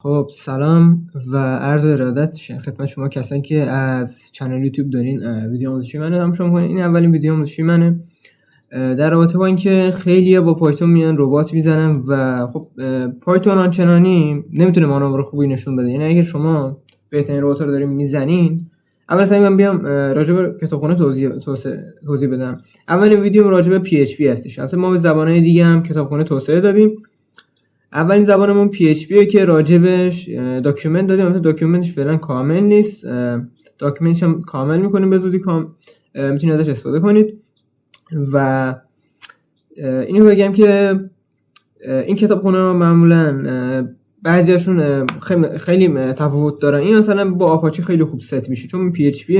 خب سلام و عرض ارادت خدمت شما کسانی که از کانال یوتیوب دارین ویدیو آموزشی منو تماشا می‌کنین. این اولین ویدیو آموزشی منه در رابطه با اینکه خیلی‌ها با پایتون میان ربات میزنن و خب پایتون آنچنانی نمیتونه مانور خوبی نشون بده. یعنی اگه شما بهترین ربات رو دارین میزنین، اول من بیام راجع به کتابخونه توضیح بدم. اولین ویدیو راجع به PHP هستش. البته ما به زبان‌های دیگه هم کتابخونه توسعه دادیم. اولین زبانمون PHP که راجبش داکیومنت دادیم. البته داکیومنتش فعلا کامل نیست، داکیومنتش هم کامل میکنیم به زودی میتونید ازش استفاده کنید. و اینو بگم که این کتابخونه معمولا بعضیاشون خیلی تفاوت دارن. این مثلا با آپاچی خیلی خوب ست میشه چون PHP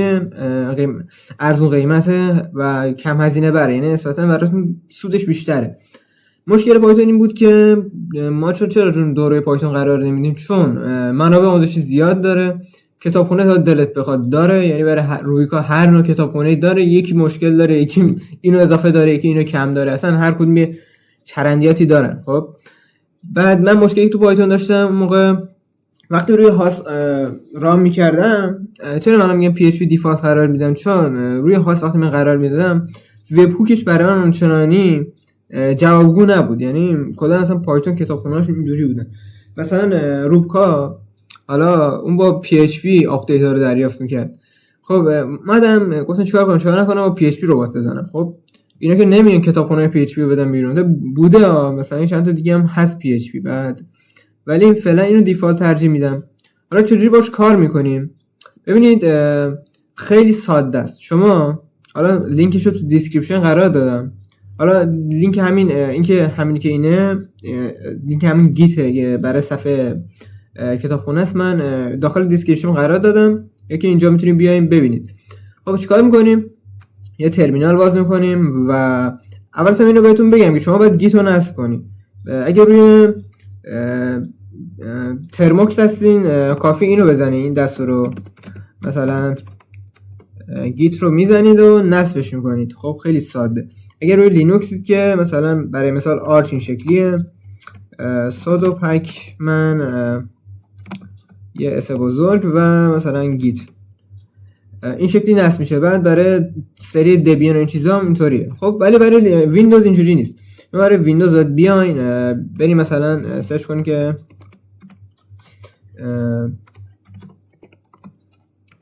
ارزون قیمته و کم هزینه بره، یعنی نسبتا براتون سودش بیشتره. مشکل پایتون این بود که ما چرا دوره پایتون قرار نمیدیم؟ چون منابع آموزشی زیاد داره، کتابخونه تا دلت بخواد داره، یعنی برای رویکا هر نوع کتابخونه‌ای داره. یکی مشکل داره، یکی اینو اضافه داره، یکی اینو کم داره، اصلا هر کدوم چرندیاتی دارن. خب بعد من مشکلی تو پایتون داشتم موقع وقتی روی هاست رام می‌کردم. چرا من میگم PHP دیفالت قرار میدم؟ چون روی هاست وقتی من قرار میدادم وب هوکش برای من اونچنانی جوابگو نبود. یعنی کلا اصلا پایتون کتابخونه‌اش اینجوری بودن. مثلا روبکا حالا اون با PHP آپدیت رو دریافت میکرد. خب اومدم گفتم چیکار کنم با PHP ربات بزنم. خب اینا که نمیان کتابخونه PHP رو بدن بیرون. بوده مثلا چند تا دیگه هم هست PHP بعد، ولی فعلا اینو دیفالت ترجیح میدم. حالا چجوری باش کار میکنیم؟ ببینید خیلی ساده است. شما حالا لینکش رو تو دیسکریپشن قرار دادم. حالا لینک همین که اینه لینک همین گیته برای صفحه کتابخونه است. من داخل دیسکریپشن قرار دادم، یکی اینجا میتونیم بیایم ببینید. خب چیکار میکنیم؟ یه ترمینال باز میکنیم و اول اینو بهتون بگم که شما باید گیت رو نصب کنید. اگه روی ترموکس هستین کافی اینو بزنید، این دستور رو مثلا گیت رو میزنید و نصبش میکنید. خب خیلی ساده. اگر روی لینوکسید که مثلا برای مثال آرچ این شکلیه، سودو پکمن یه اس بزرگ و مثلا گیت این شکلی نصب میشه. بعد برای سری دبیان و این چیزا هم اینطوریه. خب ولی برای ویندوز اینجوری نیست. برای ویندوز باید بیاین بریم مثلا سرچ کنیم که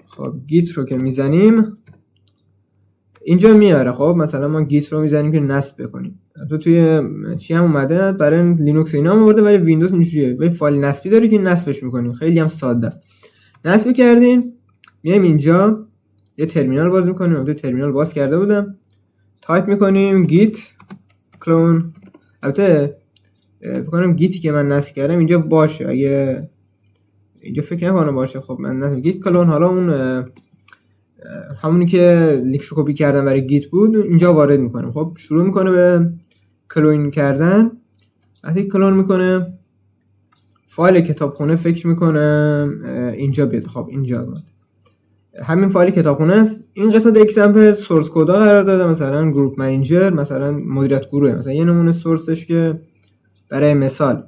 خب گیت رو که میزنیم اینجا میاره. خب مثلا ما گیت رو میزنیم که نصب بکنیم. توی چی هم اومده برای لینوکس اینا هم اومده، ولی ویندوز اینجوریه. ولی فایل نصبی داره که نصبش میکنیم. خیلی هم ساده است. نصب کردین میایم اینجا یه ترمینال باز میکنیم. من ترمینال باز کرده بودم. تایپ میکنیم گیت کلون. البته فکر کنم گیتی که من نصب کردم اینجا باشه. اگه اینجا فکر نکنم باشه. خب من نصب گیت کلون، حالا اون همونی که لینکشو کپی کردم برای گیت بود اینجا وارد میکنم. خب شروع میکنه به کلون کردن. وقتی کلون میکنه فایل کتابخونه فکر میکنم اینجا بیاد. خب اینجا اومد. همین فایل کتابخونه است. این قسمت اکسامپل سورس کد قرار داده، مثلا گروپ منیجر، مثلا مدیریت گروه. مثلا یه نمونه سورسش که برای مثال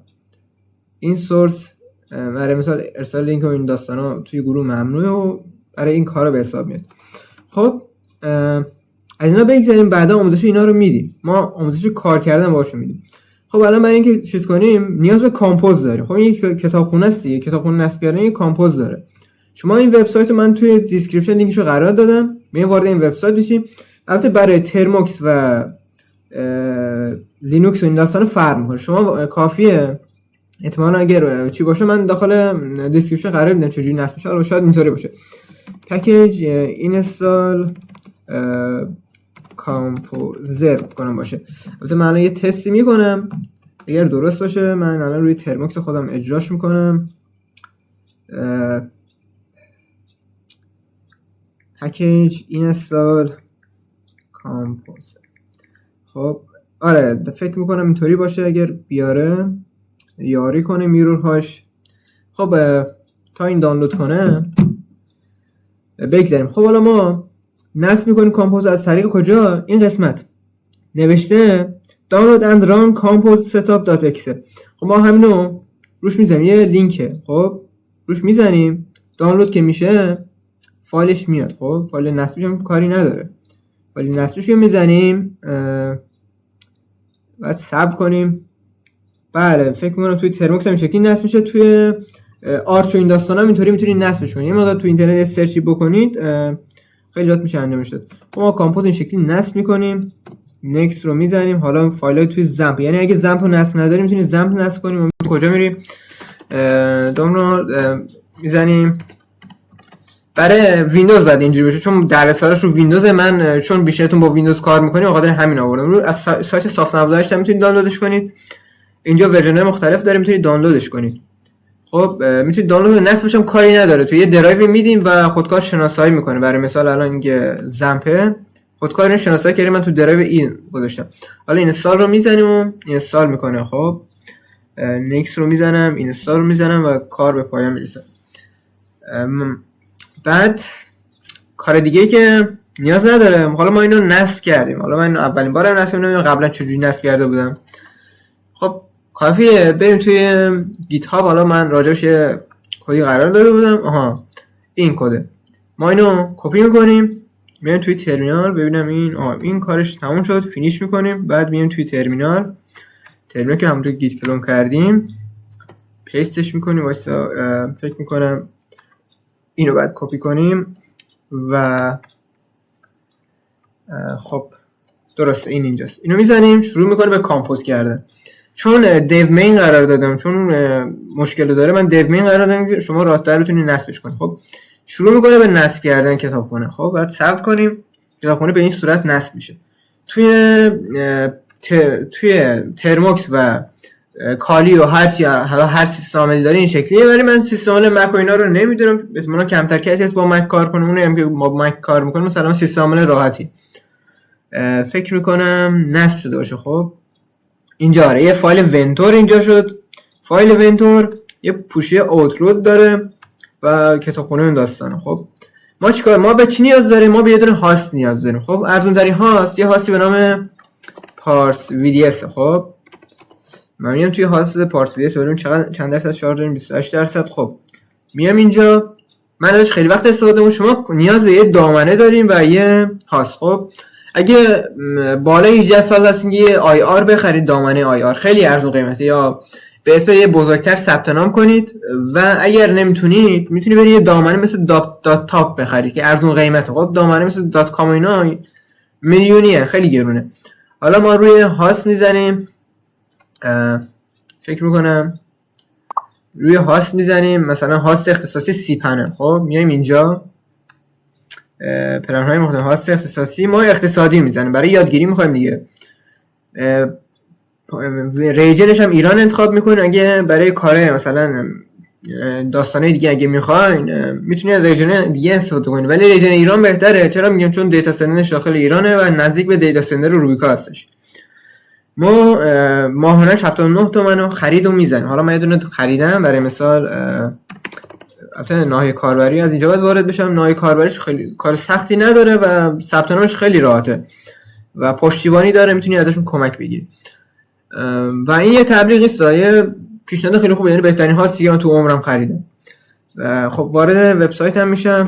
این سورس برای مثال ارسال لینک و این داستانا توی گروه ممنوعه و برای این کارا به حساب میاد. خب از اینا بگذاریم، بعدا آموزش اینا رو میدیم. ما آموزش کار کردن باهاشو میدیم. خب الان برای اینکه چیز کنیم نیاز به کامپوز داریم. خب این یک کتابخونه است دیگه. کتابخونه نصب کردن یک کامپوز داره. شما این وبسایت رو من توی دیسکریپشن لینکشو قرار دادم. میایم وارد این وبسایت بشیم. البته برای ترموکس و لینوکس و این داستانا فرق میکنه. شما کافیه احتمالاً اگر چی باشه من داخل دیسکریپشن قرار میدم چجوری نصب میشه. البته شاید اینطوری باشه. پکیج اینستال کامپوزر کنم باشه. البته من الان یه تستی میکنم، اگر درست باشه من الان روی ترموکس خودم اجراش میکنم. پکیج اینستال کامپوزر. خب آره فکر میکنم اینطوری باشه. اگر بیاره یاری کنه میرورهاش. خب تا این دانلود کنه بگذاریم. خب حالا ما نصب میکنیم کامپوز از طریق کجا؟ این قسمت نوشته download and run compose setup.exe. خب ما همینو روش میزنیم، یه لینکه خب روش میزنیم، دانلود که میشه فایلش میاد. خب فایل نصبش هم کاری نداره، فایل نصبش رو میزنیم، بعد صبر کنیم. بله فکر میکنم توی ترموکس هم شکلی نصب میشه، توی آرچ و این داستانا اینطوری میتونید نصبش کنید. یه مقدار تو اینترنت سرچی بکنید خیلی راحت میشه انجامش داد. ما کامپوز این شکلی نصب میکنیم، نکست رو میزنیم. حالا فایلای توی زمپ، یعنی اگه زمپ رو نصب نداریم میتونید زمپ نصب کنیم. کجا میریم؟ دوم رو میزنیم. برای ویندوز بعد اینجوری بشه، چون درس‌هاش رو ویندوز، من چون بیشترتون با ویندوز کار میکنیم بخاطر همین آوردم. رو از سایت صاف نبوده‌اش میتونید دانلودش کنید. اینجا ورژن‌های مختلف داره، میتونید دانلودش کنید. خب میتونید دانلود نصبش هم کاری نداره، تو یه درایو میدیم و خودکار شناسایی میکنه. برای مثال الان اینکه زمپه خودکار شناسایی کردیم، من تو درایو این گذاشتم. حالا اینستال رو میزنیم و اینستال میکنه. خب نکست رو میزنم، اینستال رو میزنم و کار به پایان میرسه. بعد کار دیگه که نیاز نداره. حالا ما اینو نصب کردیم، حالا من اولین بارم نصب کردم، قبلا چجوری نصب کرده بودم. خب کافیه بریم توی گیت هاب. حالا من راجعش یه کدی قرار داده بودم. این کده، ما اینو کپی میکنیم، میایم توی ترمینال ببینم این کارش تموم شد، فینیش میکنیم. بعد میایم توی ترمینال که همونطور گیت کلون کردیم پیستش میکنیم. واسه فکر میکنم اینو بعد کپی کنیم و خب درسته این اینجاست. اینو میزنیم، شروع میکنه به کامپوز کردن. چون دیو مین قرار دادم، چون مشکل داره، من دیو مین قرار دادم که شما راحت‌تر بتونید نصبش کنید. خب شروع میکنه به نصب کردن کتابخونه. خب بعد صبر کنیم، کتابخونه به این صورت نصب میشه. توی ترموکس و کالی و هر سیستم عاملی داره این شکلیه، ولی من سیستم عامل مک و اینا رو نمیدونم. مثلا کمتر کسی هست با مک کار کنه، اونی هم که با مک کار میکنه مثلا سیستم عامل راحتی فکر میکنم نصب شده باشه. خب اینجا یه فایل ونتور اینجا شد. فایل ونتور یه پوشی اوتلود داره و کتابخونه این داستانه. خب ما چیکار، ما به چی نیاز داریم؟ ما به یه دونه هاست نیاز داریم. خب ارزون ترین هاست یه هاستی به نام پارس VDS. خب من میام توی هاست پارس VDS ببینم چند درصد شارژ داریم، 28%. خب میام اینجا، من ازش خیلی وقت استفاده کردم. شما نیاز به یه دامنه داریم و یه هاست. خب اگه بالای 18 سال هستین یه آی آر بخرید، دامنه آی آر خیلی ارزون قیمته، یا به اسم یه بزرگتر ثبت نام کنید. و اگر نمیتونید میتونید برید یه دامنه مثل دات تاپ بخرید که ارزون قیمته. خب دامنه مثل دات کام اینا میلیونیه، خیلی گرونه. حالا ما روی هاست میزنیم، فکر میکنم روی هاست میزنیم، مثلا هاست اختصاصی سی پنل. خب میایم اینجا پلن های مختلف، هاست اختصاصی ما اقتصادی میزنیم، برای یادگیری میخوایم دیگه. ریجنش هم ایران انتخاب میکنین. اگه برای کار مثلا داستانه دیگه اگه میخواین میتونید ریجن دیگه استفاده کنید، ولی ریجن ایران بهتره. چرا میگم؟ چون دیتا سنترش داخل ایرانه و نزدیک به دیتا سنتر روبیکا هستش. ما ماهانه 79 تومن خرید رو میزنیم. حالا من یه دونه خریدم برای مثال، البته ناحیه کاربری از اینجا باید وارد بشم. ناحیه کاربریش خیلی کار سختی نداره و ثبت نامش خیلی راحته و پشتیبانی داره، میتونی ازشون کمک بگیری. و این یه تبلیغ نیست، یه پیشنهاد خیلی خوبه، یعنی بهترین هاستی که من تو عمرم خریدم. خب وارد وبسایت هم میشم،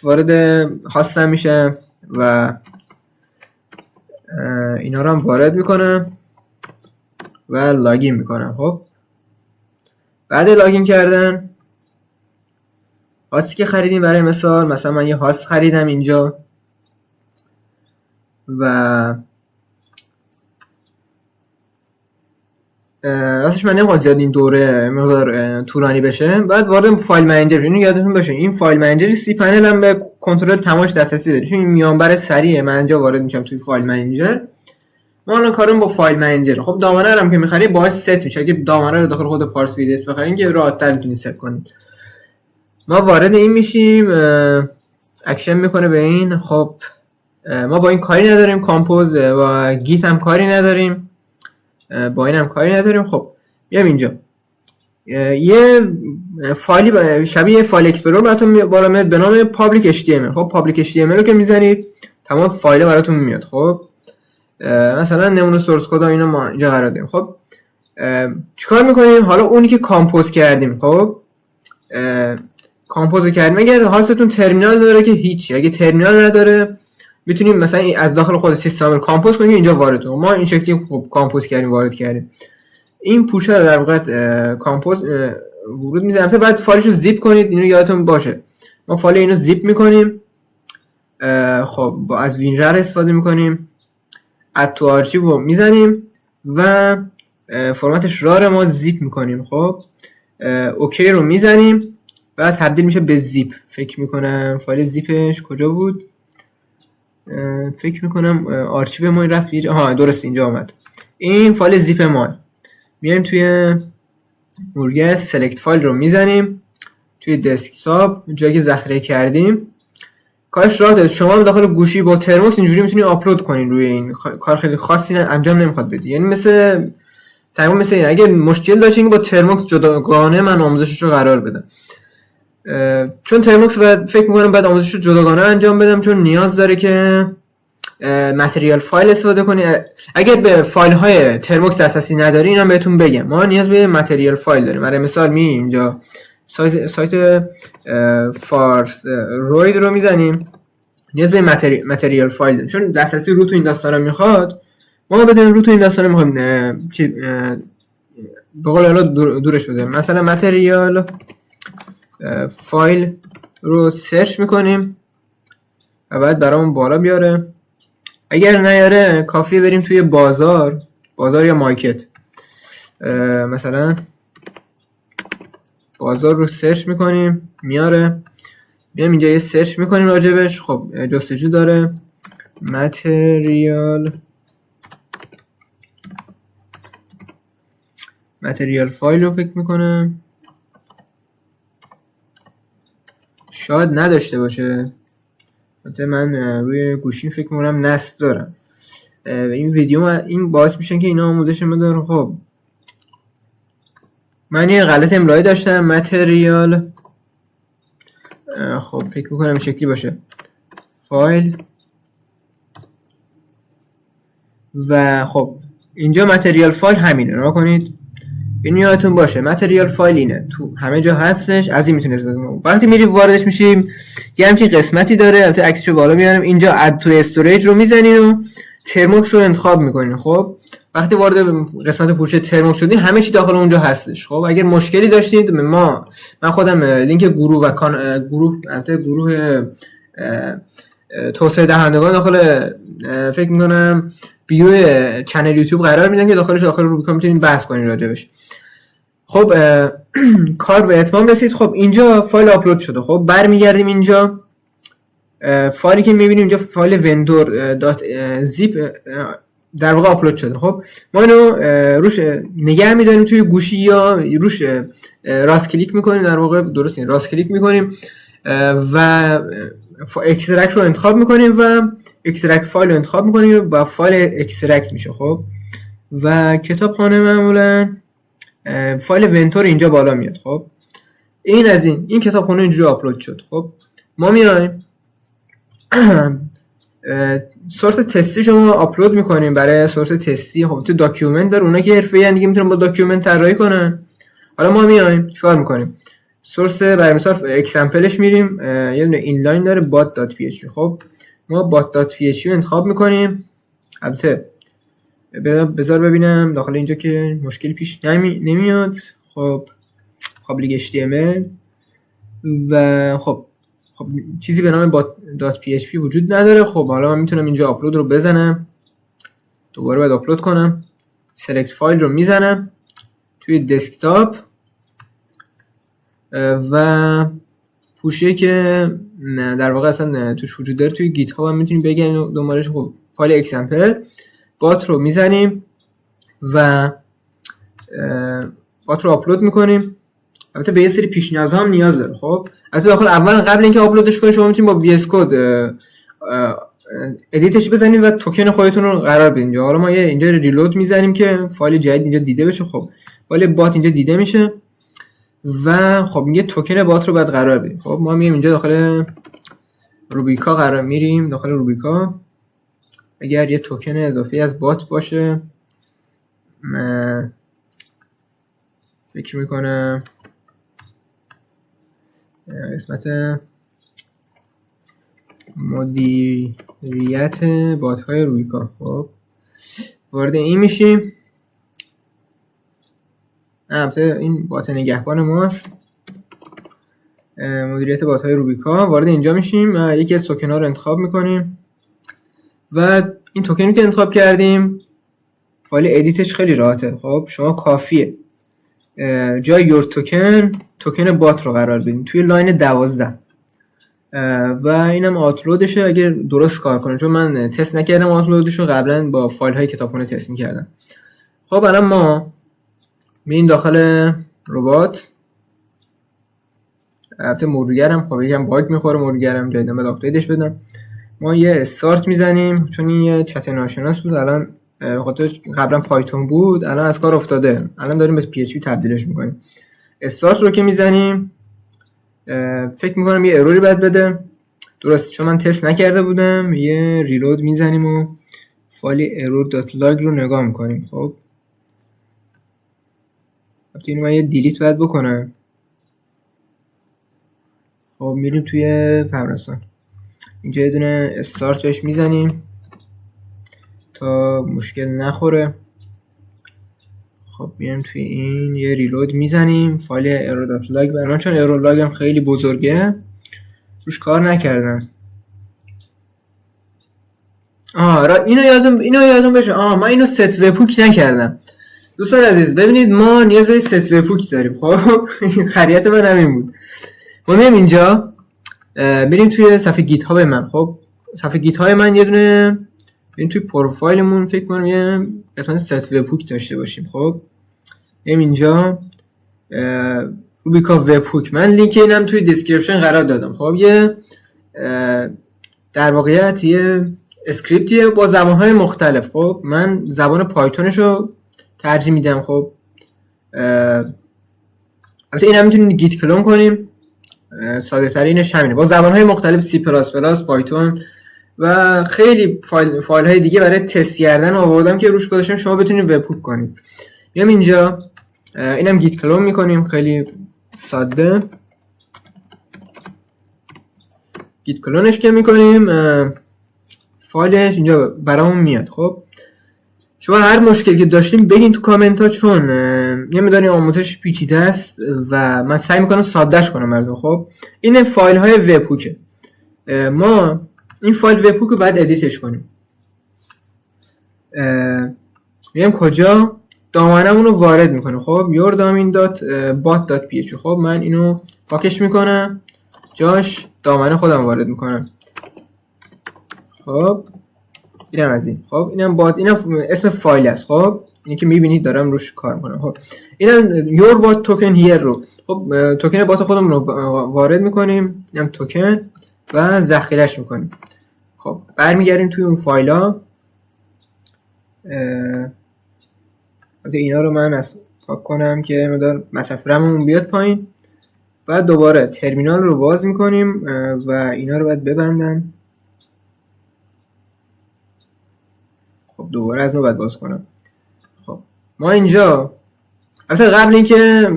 وارد هاستم میشم و اینا رو هم وارد میکنم و لاگین میکنم. خب بعد لاگین کردن هاستی که خریدیم، برای مثلا من یه هاست خریدم اینجا و راستش من نمیخوام زیاد این دوره مقدار طولانی بشه. بعد وارد فایل منیجر، اینو یادتون باشه این فایل منیجر سی پنل هم به کنترل تماش دسترسی داره، چون این میانبر سریعه. من اینجا وارد میشم توی فایل منیجر، ما الان کارم با فایل منیجر. خب دامنه هم که می‌خری باهاش ست میشه. اگه دامنه رو داخل خود پارس VDS بخرین که راحت‌تر میتونید ست کنید. ما وارد این میشیم، اکشن میکنه به این. خب ما با این کاری نداریم، کامپوز و گیت هم کاری نداریم، با این هم کاری نداریم. خب میام اینجا یه فایلی شبیه فایل اکسپلورر براتون بالا میاد به نام پابلیک HTML. خب پابلیک HTML رو که میزنید تمام فایل براتون میاد. خب مثلا نمونه سورس کد اینا ما اینجا قرار دادیم. خب چیکار میکنیم؟ حالا اونی که کامپوز کردیم، خب کامپوز کردیم، اگر حاستون ترمینال داره که هیچی، اگه ترمینال نداره میتونیم مثلا از داخل خود سیستم کامپوز کنیم اینجا وارد کنیم. ما این شکلی خب کامپوز کردیم، وارد کردیم. این پوشه رو در واقع کامپوز ورود میزنیم. بعد فایلش رو زیپ کنید، اینو یادتون باشه. ما فایل اینو زیپ میکنیم، خب با از وینرر استفاده میکنیم، اد تو آرشیو رو میزنیم و فرمتش رار ما زیپ میکنیم. خب اوکی رو میزنیم و تبدیل میشه به زیپ. فکر میکنم فایل زیپش کجا بود؟ فکر میکنم آرشیو ما رفت. درست اینجا آمد. این فایل زیپ ما. میایم توی مورگس سلکت فایل رو میزنیم توی دسکتاپ جایی که ذخیره کردیم. کارش راه داره. شما داخل گوشی با ترموکس اینجوری میتونید آپلود کنین روی این. کار خیلی خاصی انجام نمیخواد بدی، یعنی تقریبا مثل این. اگر مشکل داشتین با ترموکس جداگانه من آموزشش رو قرار بدم، چون ترموکس فکر میکنم بعد آموزش رو جداگانه انجام بدم، چون نیاز داره که متریال فایل استفاده کنی. اگر به فایل های ترموکس دسترسی نداری اینم بهتون بگم، ما نیاز به متریال فایل داریم. برای مثال اینجا سایت فارس روید رو میزنیم، نیاز به متریال فایل داریم، چون دسترسی رو تو این داستانا میخواد. ما بدون رو تو این داستانا میخوایم به قول حالا دورش بذاریم. مثلا متریال فایل رو سرچ میکنیم و بعد برامون بالا بیاره. اگر نیاره کافیه بریم توی بازار یا مارکت، مثلا بازار رو سرچ میکنیم، میاره. بیام اینجا یه سرچ میکنیم راجبش. خب جستجو داره متریال فایل رو فکر میکنم شاید نداشته باشه. مثلا من روی گوشیم فکر میکنم نصب دارم. این ویدیو این باعث میشه که اینا آموزش ما دارن. خب من یه غلط املایی داشتم. متریال خب فکر میکنم این شکلی باشه فایل، و خب اینجا متریال فایل همینه. نگاه کنید، این یادتون باشه متریال فایل اینه، تو همه جا هستش. از این میتونید استفاده کنید. وقتی میریم واردش میشیم یه همچین قسمتی داره. البته عکسشو بالا میارم. اینجا اد تو استوریج رو میزنین و ترموکس رو انتخاب میکنین. خب وقتی وارد قسمت پوشه ترموکس شدین همه چی داخل اونجا هستش. خب اگر مشکلی داشتید من خودم لینک گروه و گروه توسعه دهندگان داخل فکر میکنم بیو چنل یوتیوب قرار میدم که داخل روبیکا میتونید بحث کنین راجبش. خب کار به اتمام رسید. خب اینجا فایل آپلود شده. خب برمیگردیم اینجا، فایلی که میبینیم اینجا فایل vendor دات زیپ در واقع آپلود شده. خب ما اینو روش نگه میداریم توی گوشی یا روش راست کلیک میکنیم. در واقع درست این راست کلیک میکنیم و اکسترکت رو انتخاب میکنیم و اکسترکت فایل رو انتخاب میکنیم و فایل اکسترکت میشه. خب و کتابخانه معمولا فایل ونتور اینجا بالا میاد. خب این از این کتابخانه اینجوری آپلود شد. خب ما میایم سورس تستی شما آپلود میکنیم برای سورس تستی. خب تو داکیومنت داره، اونا که حرفه‌ای ان دیگه میتونن با داکیومنت طراحی کنن. حالا ما میایم چیکار میکنیم؟ سورس برای مثال اکزامپلش میریم، یه دونه اینلاین داره bot.php. خب ما bot.php رو انتخاب میکنیم. البته بذار ببینم داخل اینجا که مشکلی پیش نمیاد. خب public html و خب چیزی به نام bot.php وجود نداره. خب حالا من میتونم اینجا آپلود رو بزنم، دوباره باید آپلود کنم. select فایل رو میزنم توی دسکتاپ و پوشه که در واقع اصلا توش وجود داره توی گیت هاب هم میتونیم بگیریم دنبالش. خب فایل اکزامپل بات رو میزنیم و بات رو آپلود میکنیم. البته به یه سری پیش نیازها هم نیاز داره. خب البته قبل اینکه آپلودش کنید شما میتونید با وی اس کد ادیتش بزنید و توکن خودتون رو قرار بدید. حالا ما اینجا ریلود میزنیم که فایل جدید اینجا دیده بشه. خب فایل بات اینجا دیده میشه و خب یه توکن بات رو باید قرار بدیم. خب ما میایم اینجا داخل روبیکا قرار میریم. داخل روبیکا اگر یه توکن اضافی از بات باشه فکر میکنم قسمت مدیریت بات‌های روبیکا. خب وارد این میشیم. البته این بات نگهبان ماست. مدیریت بات‌های روبیکا. وارد اینجا میشیم، یکی از توکن‌ها رو انتخاب میکنیم و این توکنی که انتخاب کردیم فایل ادیتش خیلی راحته. خب شما کافیه جای یور توکن بات رو قرار بدین توی لاین 12 و اینم آپلودشه اگر درست کار کنه، چون من تست نکردم آپلودش رو، قبلا با فایل های کتابخونه تست میکردم. خب الان ما میریم داخل ربات. البته مرورگرم خب یکم باگ میخوره، مرورگرم جدیدا باید آپدیتش بدم. ما یه استارت میزنیم چون این یه چت ناشناس بود، الان خاطر قبلا پایتون بود الان از کار افتاده، الان داریم به پی اچ پی تبدیلش میکنیم. استارت رو که میزنیم فکر میکنم یه اروری باید بده، درست چون من تست نکرده بودم. یه ریلود میزنیم و فایل error.log رو نگاه میکنیم. خب اینو من یه دیلیت باید بکنم. خب میریم توی فهرستان، اینجا یه دونه استارت بهش میزنیم تا مشکل نخوره. خب میریم توی این یه ریلود میزنیم فایل error.log، برای من چون error.log هم خیلی بزرگه روش کار نکردم. اینو یادم بشه. من اینو ست وب‌هوک نکردم. دوستان عزیز ببینید ما نیاز به ست وب‌هوک داریم. خب خریت من همین بود. ما میام اینجا بریم توی صفحه گیت هاب من. خب صفحه گیت های من یه دونه این توی پروفایلمون فکر کنم یه قسمت ست وب‌هوک داشته باشیم. خب میام اینجا روبیکا وب‌هوک، من لینک اینم توی دیسکریپشن قرار دادم. خب یه در واقعیت یه اسکریپتیه با زبان‌های مختلف. خب من زبان پایتونش رو ترجیح میدم. خب البته اینم میتونید گیت کلون کنیم، ساده ترینش همینه، با زبان‌های مختلف سی پلاس پلاس، پایتون و خیلی فایل های دیگه برای تست کردن آوردم که روش گذاشتم شما بتونید وب‌هوک کنید. میام اینجا اینم گیت کلون میکنیم، خیلی ساده گیت کلونش که میکنیم فایلش اینجا برامون میاد. خب شما هر مشکلی که داشتیم بگین تو کامنت ها، چون یه مقدار آموزش پیچیده است و من سعی میکنم سادهش کنم براتون. خب این فایل های وب‌هوکه، ما این فایل وب‌هوک رو باید ادیتش کنیم. میام کجا دامنمون رو وارد میکنه. خب yourdomain.bot.php. خب من اینو پاکش میکنم، جاش دامنه خودم وارد میکنم. خب اینم از این. خب اینم بات، اینم اسم فایل است. خب اینی که میبینید دارم روش کار میکنم. خب اینم your bot token here رو، خب توکن بات خودمون رو وارد میکنیم، اینم توکن و ذخیرهش میکنیم. خب برمیگردیم توی اون فایلا. اینا رو من از پاک کنم که مقدار مصرف رممون بیاد پایین. بعد دوباره ترمینال رو باز میکنیم و اینا رو باید ببندم. خب دوباره از نو باید باز کنم. خب ما اینجا البته قبل اینکه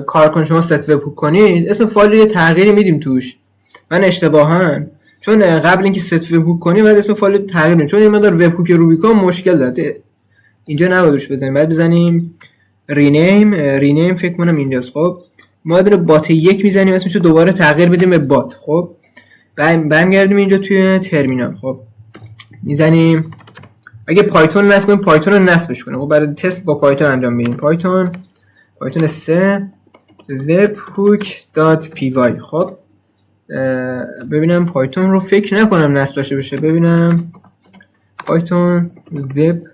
کار کنید شما ست وب‌هوک کنید اسم فایل رو تغییری میدیم توش. من اشتباهاً چون قبل اینکه ست وب‌هوک کنید بعد اسم فایل رو تغییر بدیم، چون این مقدار وب‌هوک روبیکا مشکل داره. اینجا نباید روش بزنیم، باید بزنیم رینیم فکر کنم اینجاست. خب ما دونه بات 1 میزنیم، اسمش رو دوباره تغییر بدیم به بات. خب برمیگردیم اینجا توی ترمینال. خب میزنیم، اگه پایتون نصب کنیم پایتون رو نصبش کنیم. خب برای تست با پایتون انجام بدیم. پایتون 3 webhook.py. خب ببینم پایتون رو فکر نکنم نصب داشته بشه، ببینم پایتون webhook.py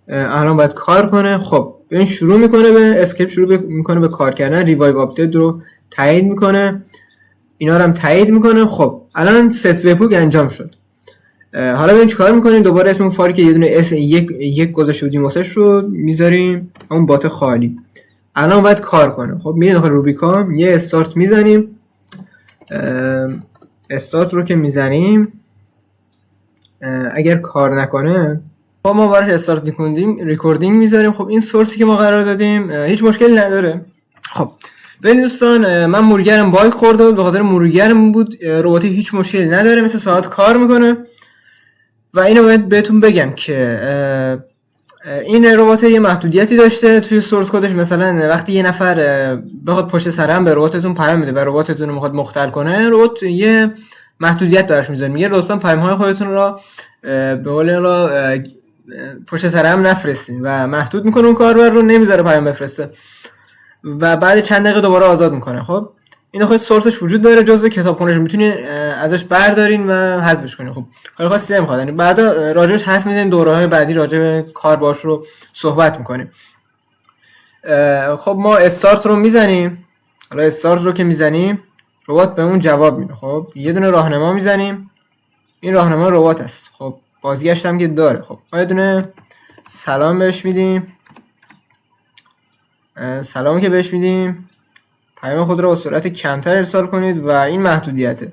الان باید کار کنه. خب ببین شروع میکنه به اسکریپت، شروع میکنه به کار کردن، ریوایو آپدیت رو تایید میکنه، اینا رو هم تایید میکنه. خب الان ست وب‌هوک انجام شد. حالا ببین چیکار میکنیم. دوباره اسم اون فایلی که یه دونه یک گذاشته بودیم واسش رو میذاریم اون بات خالی. الان باید کار کنه. خب میریم داخل روبیکا، یه استارت میزنیم. استارت رو که میزنیم اگر کار نکنه خب ما براش استارت ریکوردینگ میذاریم. خب این سورسی که ما قرار دادیم هیچ مشکلی نداره. خب ببین دوستان، من مرورگرم باگ خورده بود، به خاطر مرورگرم بود. ربات هیچ مشکلی نداره، مثل ساعت کار میکنه. و اینو باید بهتون بگم که این ربات یه محدودیتی داشته توی سورس کدش. مثلا وقتی یه نفر بخواد پشت سر هم به رباتتون پیام میده و رباتتون رو میخواد مختل کنه، ربات یه محدودیت براش میذاره، میگه لطفا پیام‌های خودتون رو به قول پشت سر هم نفرستین و محدود میکنه اون کاربر رو، نمیذاره پیام بفرسته و بعد چند دقیقه دوباره آزاد میکنه. خب این خود سورسش وجود داره، جزو کتابخونه‌اش میتونین ازش بردارین و حذفش کنین. خب کار خاصی نمیخواد، یعنی بعدا راجعش حرف میزنیم، دوره‌های بعدی راجع به کار باش رو صحبت میکنیم. خب ما استارت رو میزنیم. حالا استارت رو که میزنیم ربات بهمون جواب میده. خب یه دونه راهنما میزنیم، این راهنما ربات است. خب بازگشت هم که داره. خب یه دونه سلام بهش میدیم. سلامی که بهش میدیم، پیام خود رو با سرعت کمتر ارسال کنید و این محدودیته.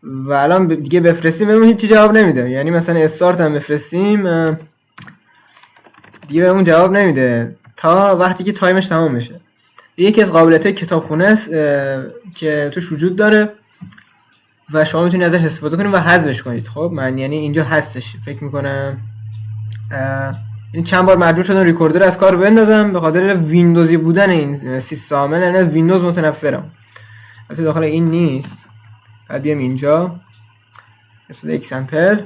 و الان دیگه بفرستیم بهمون هیچی جواب نمیده. یعنی مثلا استارت هم بفرستیم دیگه بهمون جواب نمیده تا وقتی که تایمش تمام بشه. یکی از قابلیت‌های کتابخونه است که توش وجود داره و شما میتونید ازش استفاده کنید و حذفش کنید. خب من یعنی اینجا هستش، فکر میکنم این چند بار مجبور شدم ریکوردر از کار بندازم به خاطر ویندوزی بودن این سیستم. من از ویندوز متنفرم. البته داخل این نیست. بعد بیام اینجا مثلا اکسامپل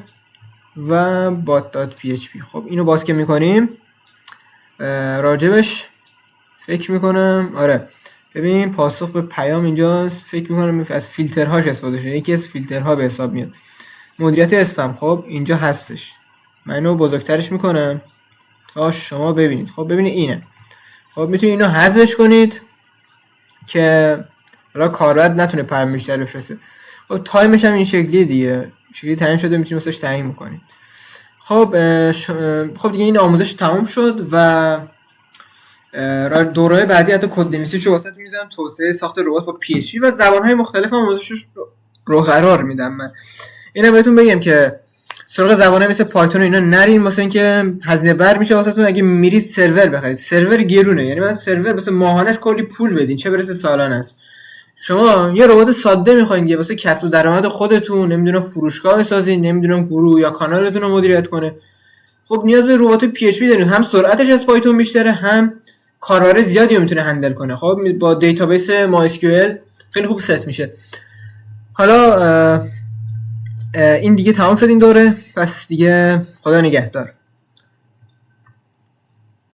و bot.php. خب اینو باز که میکنیم راجبش فکر میکنم آره ببین پاسخ به پیام اینجاست. فکر میکنم از فیلترهاش استفاده شده، یکی از فیلترها به حساب میاد. مدیریت اسپم خب اینجا هستش. من اینو بزرگترش میکنم تا شما ببینید. خب ببینید اینه. خب میتونید اینو حذفش کنید که حالا کاربر نتونه پیام بیشتر بفرسته. خب تایمش هم این شکلیه دیگه، شکلی تعیین شده، میتونید واسش تعیین میکنید. خب خب دیگه این آموزش تموم شد و دوره‌های بعدی حتی کدنویسیش رو واسهتون میذارم، توسعه ساخت ربات با PHP و زبان‌های مختلف آموزشش رو قرار میدم. من اینم بهتون بگم که سراغ زبانه مثل پایتون و اینا نرین، واسه اینکه هزینه بر میشه واسهتون. اگه میرید سرور بخرید، سرور گرونه. یعنی من سرور مثل ماهانش کلی پول بدین، چه برسه سالانه است. شما یه ربات ساده میخواین دیگه واسه کسب و درآمد خودتون، نمیدونم فروشگاه بسازین، نمیدونم گروه یا کانالتون رو مدیریت کنه. خب نیاز به ربات PHP دارین، هم سرعتش از پایتون بیشتره، هم کاربر زیادی رو میتونه هندل کنه. خب با دیتابیس MySQL خیلی خوب ست میشه. حالا این دیگه تمام شد این دوره، پس دیگه خدا نگهدار.